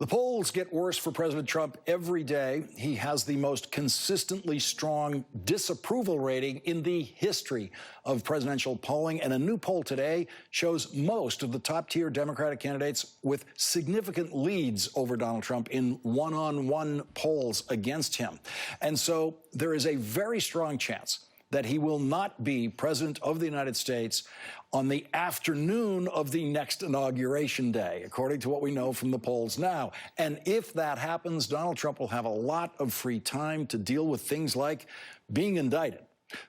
The polls get worse for President Trump every day. He has the most consistently strong disapproval rating in the history of presidential polling. And a new poll today shows most of the top-tier Democratic candidates with significant leads over Donald Trump in one-on-one polls against him. And so there is a very strong chance that he will not be president of the United States on the afternoon of the next inauguration day, according to what we know from the polls now. And if that happens, Donald Trump will have a lot of free time to deal with things like being indicted.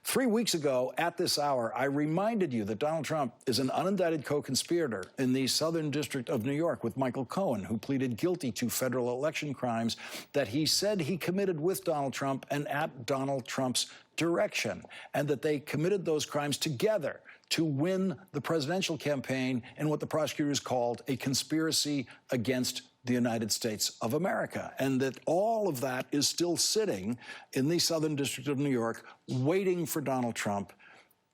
3 weeks ago, at this hour, I reminded you that Donald Trump is an unindicted co-conspirator in the Southern District of New York with Michael Cohen, who pleaded guilty to federal election crimes that he said he committed with Donald Trump and at Donald Trump's direction, and that they committed those crimes together to win the presidential campaign in what the prosecutors called a conspiracy against the United States of America, and that all of that is still sitting in the Southern District of New York waiting for Donald Trump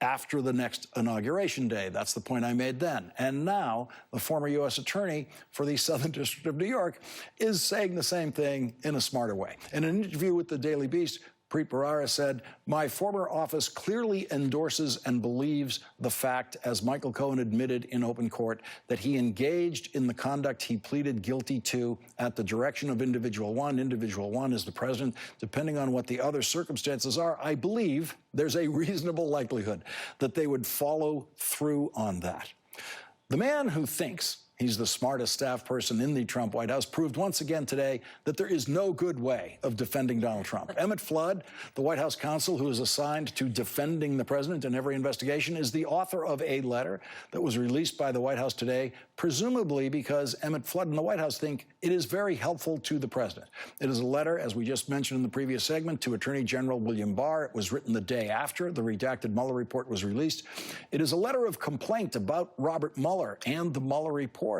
after the next inauguration day. That's the point I made then. And now the former U.S. attorney for the Southern District of New York is saying the same thing in a smarter way. In an interview with the Daily Beast, Preet Bharara said, "My former office clearly endorses and believes the fact, as Michael Cohen admitted in open court, that he engaged in the conduct he pleaded guilty to at the direction of Individual One. Individual One is the president. Depending on what the other circumstances are, I believe there's a reasonable likelihood that they would follow through on that." The man who thinks he's the smartest staff person in the Trump White House proved once again today that there is no good way of defending Donald Trump. Emmett Flood, the White House counsel who is assigned to defending the president in every investigation, is the author of a letter that was released by the White House today, presumably because Emmett Flood and the White House think it is very helpful to the president. It is a letter, as we just mentioned in the previous segment, to Attorney General William Barr. It was written the day after the redacted Mueller report was released. It is a letter of complaint about Robert Mueller and the Mueller report.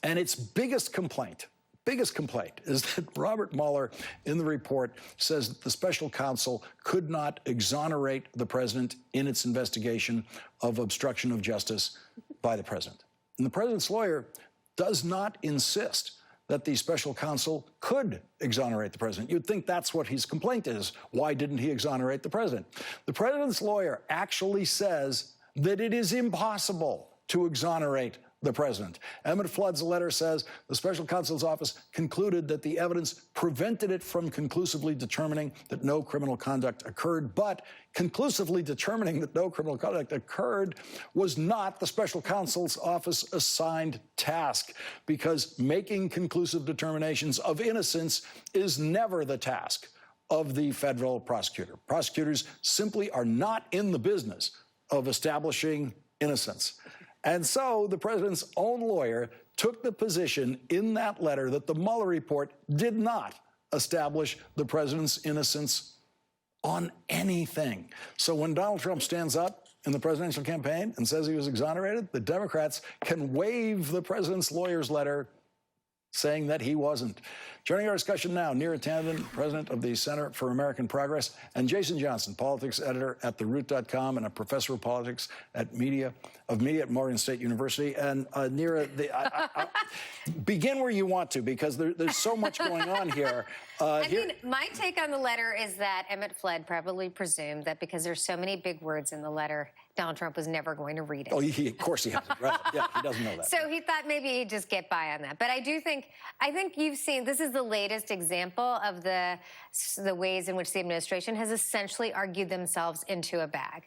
And its biggest complaint is that Robert Mueller in the report says that the special counsel could not exonerate the president in its investigation of obstruction of justice by the president. And the president's lawyer does not insist that the special counsel could exonerate the president. You'd think that's what his complaint is. Why didn't he exonerate the president? The president's lawyer actually says that it is impossible to exonerate the president. Emmett Flood's letter says the special counsel's office concluded that the evidence prevented it from conclusively determining that no criminal conduct occurred, but conclusively determining that no criminal conduct occurred was not the special counsel's office assigned task, because making conclusive determinations of innocence is never the task of the federal prosecutor. Prosecutors simply are not in the business of establishing innocence. And so the president's own lawyer took the position in that letter that the Mueller report did not establish the president's innocence on anything. So when Donald Trump stands up in the presidential campaign and says he was exonerated, the Democrats can wave the president's lawyer's letter saying that he wasn't. Joining our discussion now, Neera Tanden, president of the Center for American Progress, and Jason Johnson, politics editor at TheRoot.com and a professor of politics at media at Morgan State University. And Neera, begin where you want to, because there's so much going on here. I mean, my take on the letter is that Emmett Flood probably presumed that because there's so many big words in the letter, Donald Trump was never going to read it. Oh, of course he hasn't. Right. Yeah, he doesn't know that. So he thought maybe he'd just get by on that. But I think you've seen, this is the latest example of the ways in which the administration has essentially argued themselves into a bag.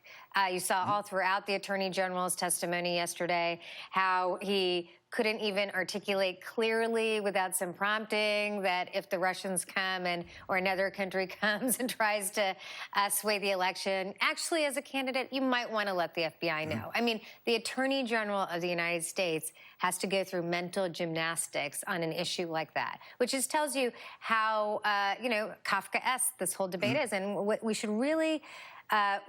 You saw all throughout the Attorney General's testimony yesterday how he couldn't even articulate clearly without some prompting that if the Russians come or another country comes and tries to sway the election, actually as a candidate, you might want to let the FBI know. I mean, the Attorney General of the United States has to go through mental gymnastics on an issue like that, which just tells you how, Kafkaesque this whole debate is. And what we should really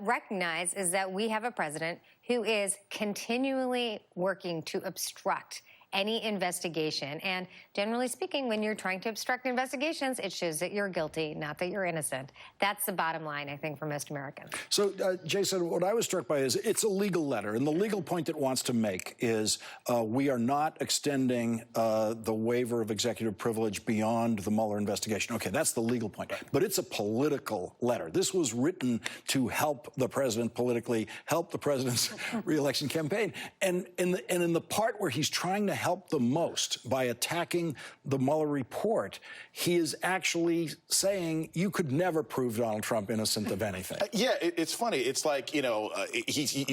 recognize is that we have a president who is continually working to obstruct any investigation. And generally speaking, when you're trying to obstruct investigations, it shows that you're guilty, not that you're innocent. That's the bottom line, I think, for most Americans. So, Jason, what I was struck by is it's a legal letter, and the legal point it wants to make is we are not extending the waiver of executive privilege beyond the Mueller investigation. Okay, that's the legal point. But it's a political letter. This was written to help the president politically, help the president's reelection campaign. And in the part where he's trying to help the most by attacking the Mueller report, he is actually saying you could never prove Donald Trump innocent of anything. Yeah, it's funny. It's like, you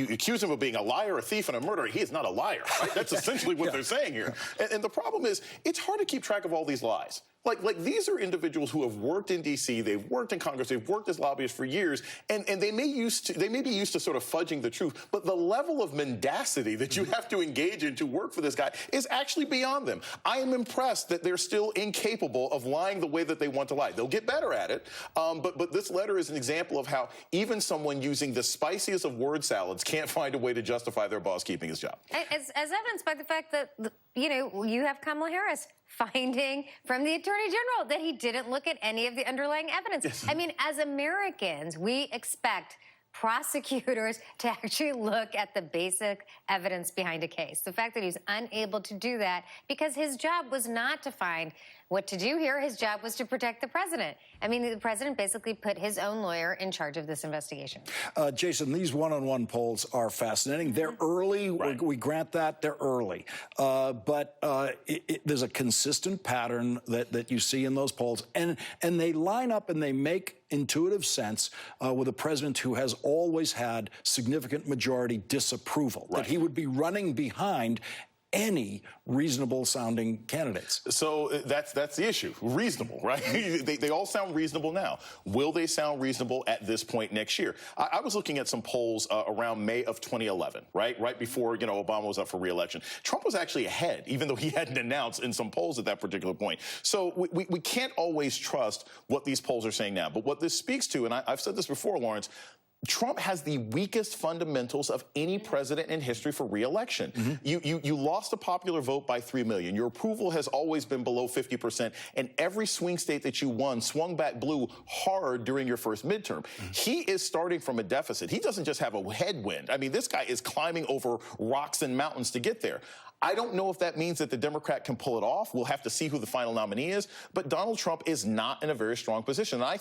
accuse him of being a liar, a thief, and a murderer. He is not a liar, right? That's essentially what they're saying here. And the problem is, it's hard to keep track of all these lies. Like these are individuals who have worked in D.C., they've worked in Congress, they've worked as lobbyists for years, and they may be used to sort of fudging the truth, but the level of mendacity that you have to engage in to work for this guy is actually beyond them. I am impressed that they're still incapable of lying the way that they want to lie. They'll get better at it, but this letter is an example of how even someone using the spiciest of word salads can't find a way to justify their boss keeping his job. As evidenced by the fact that, you have Kamala Harris finding from the Attorney General that he didn't look at any of the underlying evidence. Yes. I mean, as Americans, we expect prosecutors to actually look at the basic evidence behind a case. The fact that he's unable to do that because his job was not to find what to do here. His job was to protect the president. I mean, the president basically put his own lawyer in charge of this investigation. Jason, these one-on-one polls are fascinating. They're early. Right. We grant that. They're early. But there's a consistent pattern that you see in those polls. And they line up and they make intuitive sense with a president who has always had significant majority disapproval, right, that he would be running behind any reasonable-sounding candidates. So that's the issue. Reasonable, right? they all sound reasonable now. Will they sound reasonable at this point next year? I was looking at some polls around May of 2011, right before Obama was up for re-election. Trump was actually ahead, even though he hadn't announced in some polls at that particular point. So we can't always trust what these polls are saying now. But what this speaks to, and I've said this before, Lawrence, Trump has the weakest fundamentals of any president in history for re-election. You lost the popular vote by 3 million. Your approval has always been below 50%, and every swing state that you won swung back blue hard during your first midterm. He is starting from a deficit. He doesn't just have a headwind. I mean, this guy is climbing over rocks and mountains to get there. I don't know if that means that the Democrat can pull it off. We'll have to see who the final nominee is. But Donald Trump is not in a very strong position. And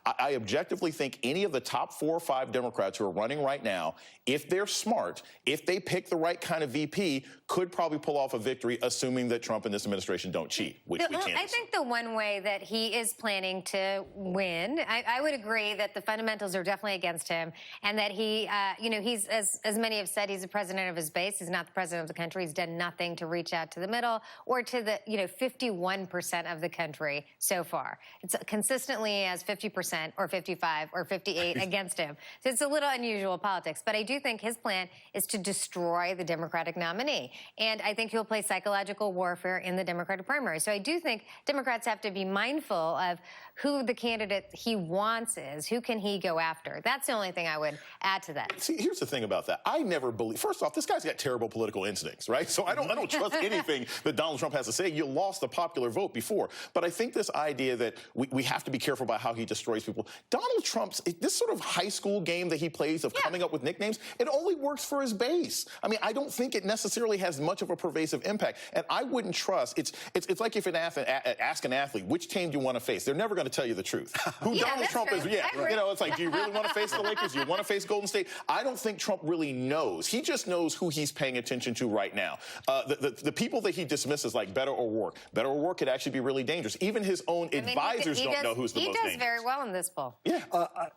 I objectively think any of the top 4 or 5 Democrats who are running right now, if they're smart, if they pick the right kind of VP, could probably pull off a victory, assuming that Trump and this administration don't cheat, which we can't. I think the one way that he is planning to win, I would agree that the fundamentals are definitely against him, and that he, he's, as many have said, he's the president of his base. He's not the president of the country. He's done nothing to reach out to the middle or to the 51% of the country so far. It's consistently has 50% or 55 or 58 against him. So it's a little unusual politics. But I do think his plan is to destroy the Democratic nominee. And I think he'll play psychological warfare in the Democratic primary. So I do think Democrats have to be mindful of who the candidate he wants is. Who can he go after? That's the only thing I would add to that. See, here's the thing about that. I never believe. First off, this guy's got terrible political instincts, right? So I don't trust anything that Donald Trump has to say. You lost the popular vote before. But I think this idea that we have to be careful about how he destroys people. Donald Trump's, this sort of high school game that he plays of coming up with nicknames, it only works for his base. I mean, I don't think it necessarily has much of a pervasive impact. And I wouldn't trust, it's like if ask an athlete, which team do you want to face? They're never going to tell you the truth. Who Donald Trump is, it's like, do you really want to face the Lakers? Do you want to face Golden State? I don't think Trump really knows. He just knows who he's paying attention to right now. The people that he dismisses, like Beto O'Rourke. Beto O'Rourke could actually be really dangerous. Even his own advisors don't know who's the most dangerous. He does very well in this poll. Yeah.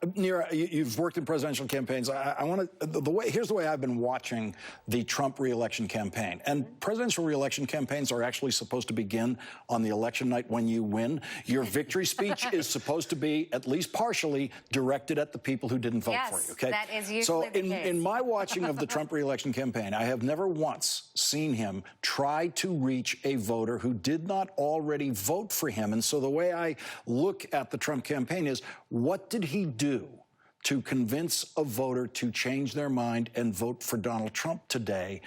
Neera, you've worked in presidential campaigns. I want to, here's the way I've been watching the Trump re-election campaign. And presidential re-election campaigns are actually supposed to begin on the election night when you win. Your victory speech is supposed to be, at least partially, directed at the people who didn't vote for you. Okay? That is usually the case. In my watching of the Trump re-election campaign, I have never once seen him try to reach a voter who did not already vote for him. And so the way I look at the Trump campaign is, what did he do to convince a voter to change their mind and vote for Donald Trump today?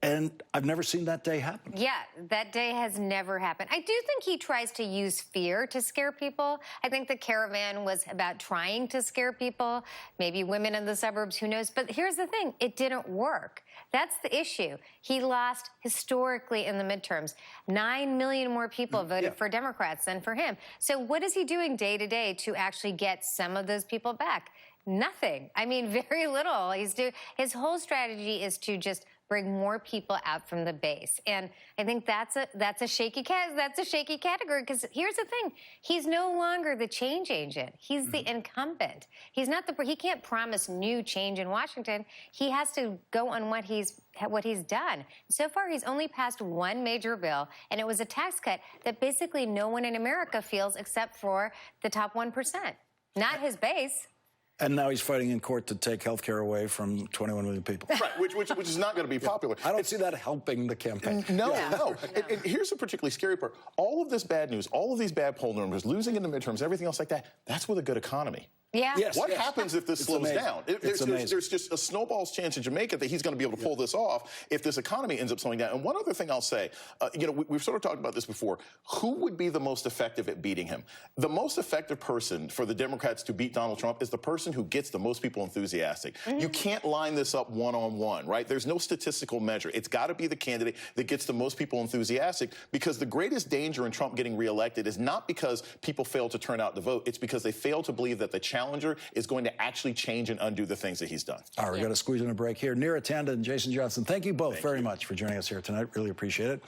And I've never seen that day happen. Yeah, that day has never happened. I do think he tries to use fear to scare people. I think the caravan was about trying to scare people, maybe women in the suburbs, who knows. But here's the thing, it didn't work. That's the issue. He lost historically in the midterms. 9 million more people voted for Democrats than for him. So what is he doing day to day to actually get some of those people back? Nothing. I mean, very little. His whole strategy is to just bring more people out from the base, and I think that's a shaky category. Because here's the thing: he's no longer the change agent. He's the incumbent. He's not he can't promise new change in Washington. He has to go on what he's done. So far, he's only passed one major bill, and it was a tax cut that basically no one in America feels except for the top 1%, not his base. And now he's fighting in court to take health care away from 21 million people. Right, which is not going to be popular. I don't see that helping the campaign. No. And here's the particularly scary part. All of this bad news, all of these bad poll numbers, losing in the midterms, everything else like that, that's with a good economy. Yeah. Yes, What happens if this slows amazing. down? There's just a snowball's chance in Jamaica that he's going to be able to pull this off if this economy ends up slowing down. And one other thing I'll say, we've sort of talked about this before. Who would be the most effective at beating him? The most effective person for the Democrats to beat Donald Trump is the person who gets the most people enthusiastic. You can't line this up one-on-one, right? There's no statistical measure. It's got to be the candidate that gets the most people enthusiastic, because the greatest danger in Trump getting reelected is not because people fail to turn out to vote. It's because they fail to believe that the challenger is going to actually change and undo the things that he's done. All right, we've got to squeeze in a break here. Neera Tanden and Jason Johnson, thank you both very much for joining us here tonight. Really appreciate it.